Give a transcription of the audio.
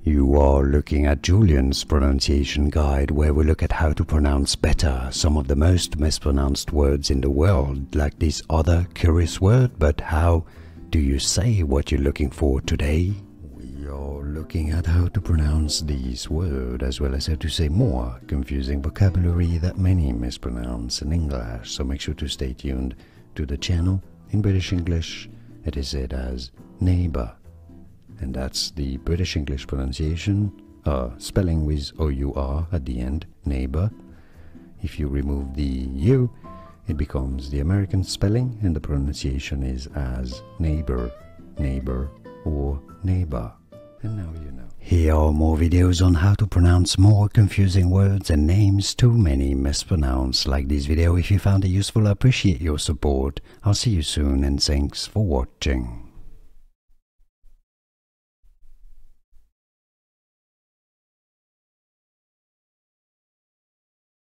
You are looking at Julian's pronunciation guide, where we look at how to pronounce better some of the most mispronounced words in the world, like this other curious word. But how do you say what you're looking for today? We are looking at how to pronounce this word, as well as how to say more confusing vocabulary that many mispronounce in English, so make sure to stay tuned to the channel. In British English, it is said as neighbor, and that's the British English pronunciation, spelling with O-U-R at the end, neighbor. If you remove the U, it becomes the American spelling, and the pronunciation is as neighbor, neighbor, or neighbor. And now you know. Here are more videos on how to pronounce more confusing words and names too many mispronounced. Like this video if you found it useful. I appreciate your support. I'll see you soon, and thanks for watching.